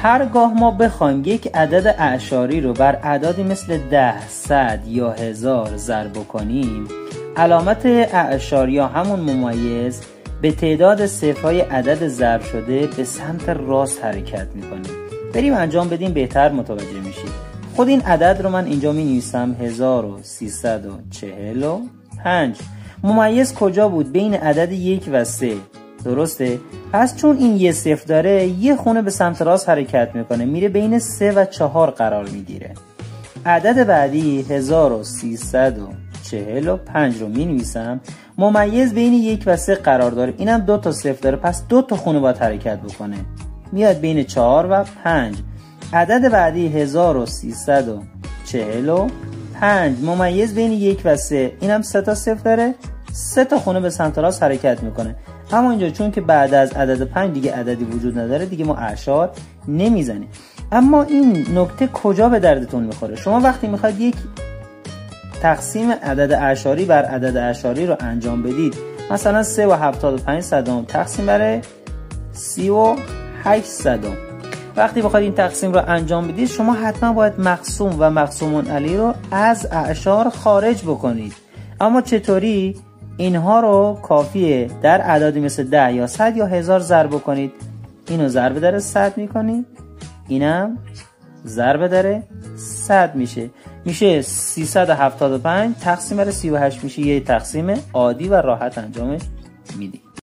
هرگاه ما بخوایم یک عدد اعشاری رو بر اعدادی مثل 10 100 یا 1000 ضرب کنیم، علامت اعشار یا همون ممیز به تعداد صفرهای عدد ضرب شده به سمت راست حرکت میکنیم. بریم انجام بدیم بهتر متوجه میشید. خود این عدد رو من اینجا می نویسم 1345. ممیز کجا بود؟ بین عدد 1 و 3. درسته؟ پس چون این یه صفر داره یه خونه به سمت راست حرکت میکنه، میره بین 3 و 4 قرار میگیره. عدد بعدی 1345 رو می نویسم. ممیز بین 1 و 3 قرار داره، اینم 2 تا صفر داره، پس 2 تا خونه باید حرکت بکنه، میاد بین 4 و 5. عدد بعدی 1345 ممیز بین 1 و 3، اینم 3 تا صفر داره، 3 تا خونه به سمت راست حرکت میکنه. اما اینجا چون که بعد از عدد 5 دیگه عددی وجود نداره، دیگه ما اعشار نمیزنیم. اما این نکته کجا به دردتون میخوره؟ شما وقتی میخواید یک تقسیم عدد اعشاری بر عدد اعشاری رو انجام بدید، مثلا 3 و 75 صدم تقسیم بر 38 صدم، وقتی بخواید این تقسیم رو انجام بدید، شما حتما باید مقسوم و مقسوم علیه رو از اعشار خارج بکنید. اما چطوری؟ اینها رو کافیه در اعدادی مثل 10 یا 100 یا 1000 ضرب کنید. اینو ضرب در 100 میکنید، اینم ضرب در 100 میشه 375 تقسیم بر 38 میشه یه تقسیم عادی و راحت انجامش میدید.